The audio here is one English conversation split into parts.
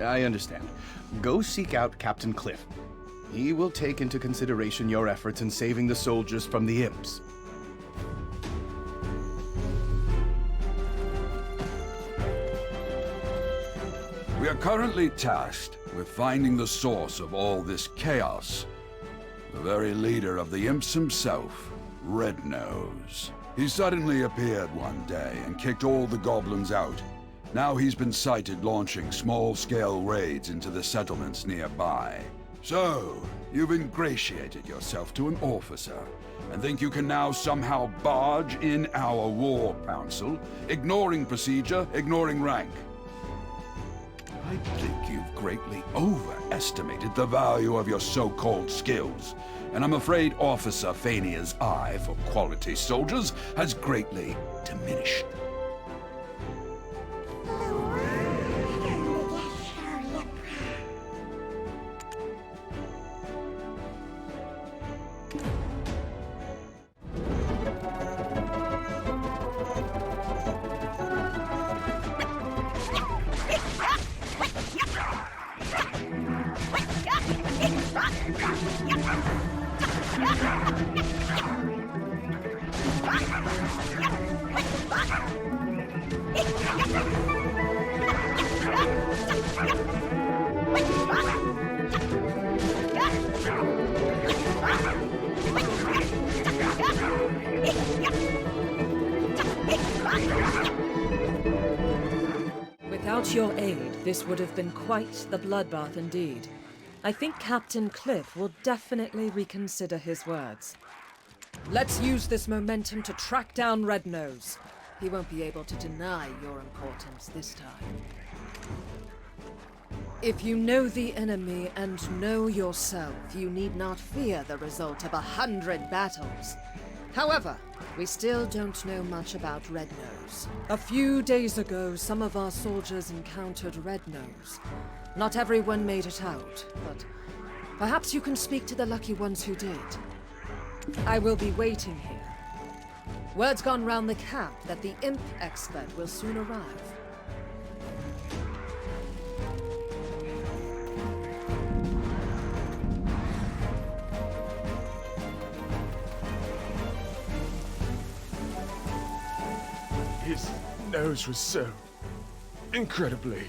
I understand. Go seek out Captain Cliff. He will take into consideration your efforts in saving the soldiers from the imps. We are currently tasked with finding the source of all this chaos. The very leader of the imps himself, Red Nose. He suddenly appeared one day and kicked all the goblins out. Now he's been sighted launching small-scale raids into the settlements nearby. So, you've ingratiated yourself to an officer, and think you can now somehow barge in our war council, ignoring procedure, ignoring rank. I think you've greatly overestimated the value of your so-called skills, and I'm afraid Officer Fania's eye for quality soldiers has greatly diminished. Without your aid, this would have been quite the bloodbath indeed. I think Captain Cliff will definitely reconsider his words. Let's use this momentum to track down Red Nose. He won't be able to deny your importance this time. If you know the enemy and know yourself, you need not fear the result of 100 battles. However, we still don't know much about Red Nose. A few days ago, some of our soldiers encountered Red Nose. Not everyone made it out, but perhaps you can speak to the lucky ones who did. I will be waiting here. Word's gone round the camp that the Imp Expert will soon arrive. His nose was so incredibly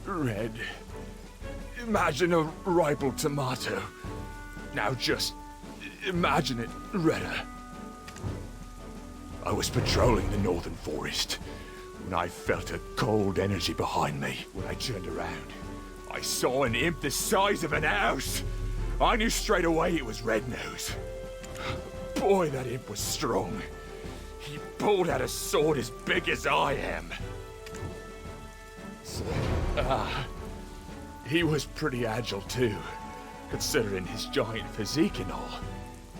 red. Imagine a ripe tomato. Now just imagine it redder. I was patrolling the northern forest when I felt a cold energy behind me. When I turned around, I saw an imp the size of an house. I knew straight away it was Red Nose. Boy, that imp was strong. He pulled out a sword as big as I am. So, he was pretty agile too, considering his giant physique and all.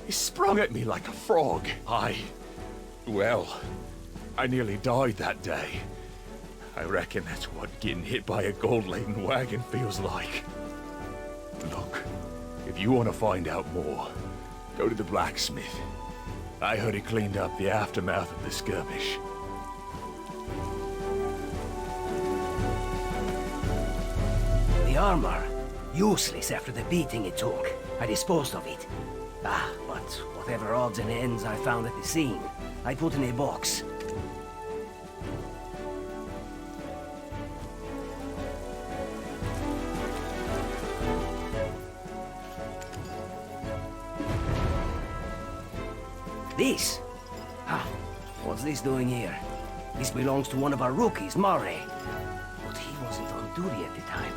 He sprung at me like a frog. I nearly died that day. I reckon that's what getting hit by a gold-laden wagon feels like. Look, if you want to find out more, go to the blacksmith. I heard he cleaned up the aftermath of the skirmish. The armor, useless after the beating it took. I disposed of it. But whatever odds and ends I found at the scene, I put in a box. This? What's this doing here? This belongs to one of our rookies, Murray. But he wasn't on duty at the time.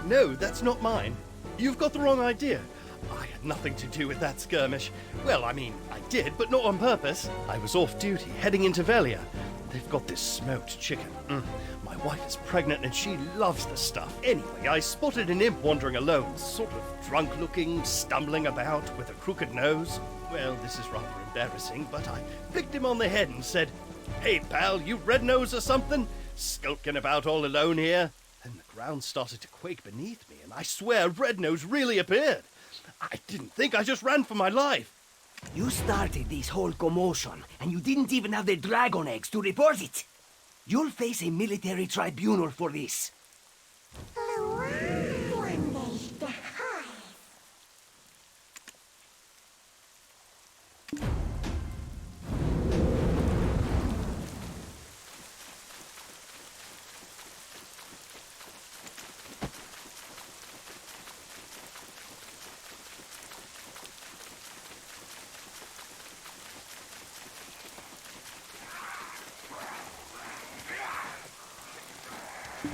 No, that's not mine. You've got the wrong idea. I had nothing to do with that skirmish. Well, I mean, I did, but not on purpose. I was off duty, heading into Velia. They've got this smoked chicken. My wife is pregnant and she loves the stuff. Anyway, I spotted an imp wandering alone, sort of drunk-looking, stumbling about with a crooked nose. Well, this is rather embarrassing, but I flicked him on the head and said, "Hey, pal, you red nose or something? Skulking about all alone here?" Then the ground started to quake beneath me, and I swear Red Nose really appeared. I didn't think. I just ran for my life. You started this whole commotion, and you didn't even have the dragon eggs to report it. You'll face a military tribunal for this.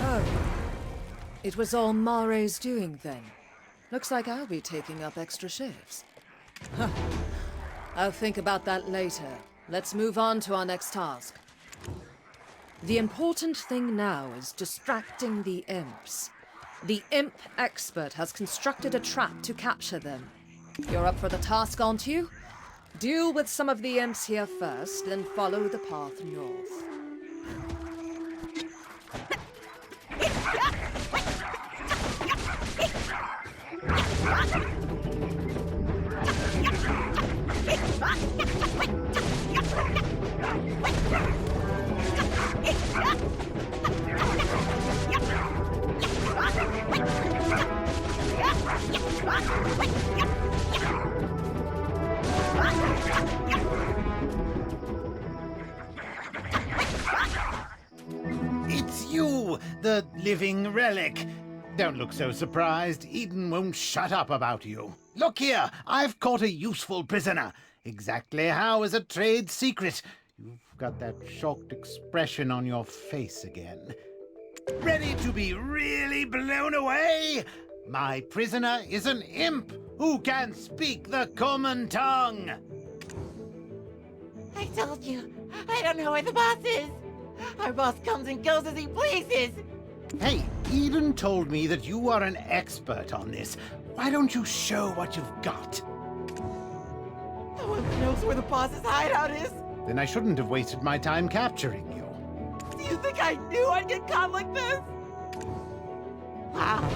Oh. It was all Mare's doing then. Looks like I'll be taking up extra shifts. Huh. I'll think about that later. Let's move on to our next task. The important thing now is distracting the imps. The Imp Expert has constructed a trap to capture them. You're up for the task, aren't you? Deal with some of the imps here first, then follow the path north. It's you, the living relic. Don't look so surprised. Eden won't shut up about you. Look here, I've caught a useful prisoner. Exactly how is a trade secret. You've got that shocked expression on your face again. Ready to be really blown away? My prisoner is an imp who can speak the common tongue. I told you, I don't know where the boss is. Our boss comes and goes as he pleases. Hey, Eden told me that you are an expert on this. Why don't you show what you've got? No one knows where the boss's hideout is. Then I shouldn't have wasted my time capturing you. Do you think I knew I'd get caught like this? Wow,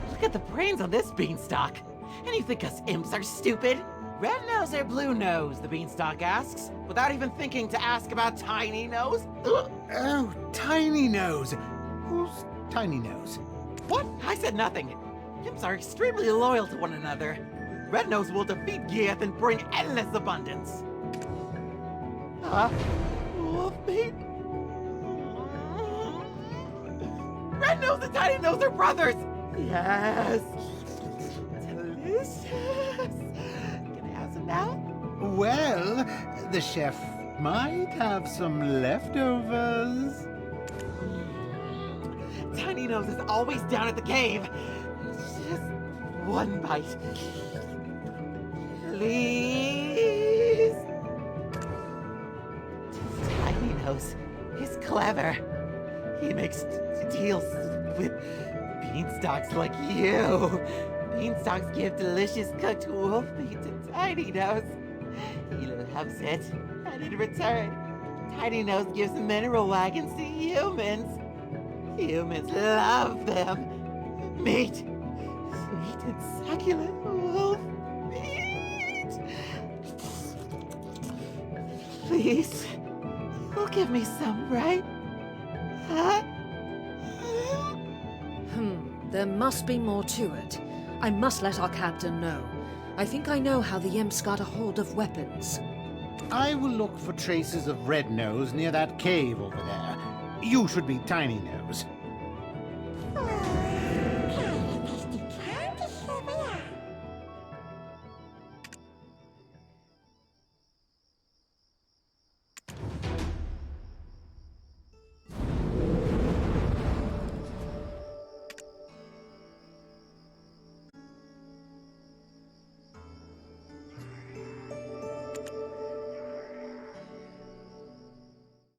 look at the brains on this beanstalk. And you think us imps are stupid? Red nose or blue nose, the beanstalk asks, without even thinking to ask about Tiny Nose. Oh, Tiny Nose. Who's Tiny Nose? What? I said nothing. Imps are extremely loyal to one another. Red Nose will defeat Gieth and bring endless abundance. Huh? Wolf meat? Red Nose and Tiny Nose are brothers! Yes! Delicious! Can I have some now? Well, the chef might have some leftovers. Tiny Nose is always down at the cave. Just one bite. Please? Tiny Nose is clever. He makes deals with beanstalks like you. Beanstalks give delicious cooked wolf meat to Tiny Nose. He loves it. And in return, Tiny Nose gives mineral wagons to humans. Humans love them. Meat. Sweet and succulent wolf meat. Please. You'll give me some, right? Huh? There must be more to it. I must let our captain know. I think I know how the imps got a hold of weapons. I will look for traces of Red Nose near that cave over there. You should be Tiny Nose.